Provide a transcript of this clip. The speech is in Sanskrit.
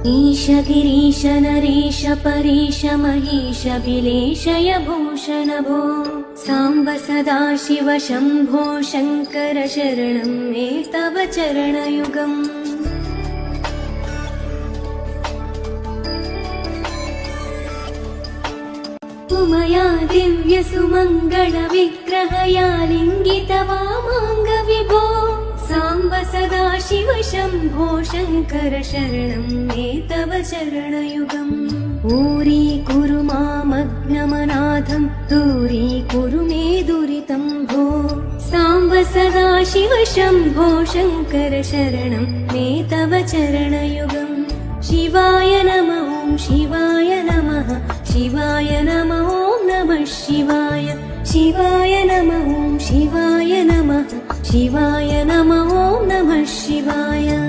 ईश गिरीश नरेश परेश महेश विलेशय भूषण भो साम्ब सदा शिव शम्भो शङ्कर शरणं मे तव चरणयुगम् मया दिव्य सुमङ्गल विग्रहया लिङ्गित वामाङ्ग विभो साम्ब सदा शिव शम्भो शङ्कर शरणं मे तव चरणयुगम् ऊरीकुरु मामग्नमनाथं दूरीकुरु मे दुरितं भो साम्ब सदा शिव शम्भो शङ्कर शरणं मे तव चरणयुगम् शिवाय नमः ॐ शिवाय नमः शिवाय नमः ॐ नमः शिवाय शिवाय नमः ॐ शिवाय नमः शिवाय नमः ॐ नमः शिवाय।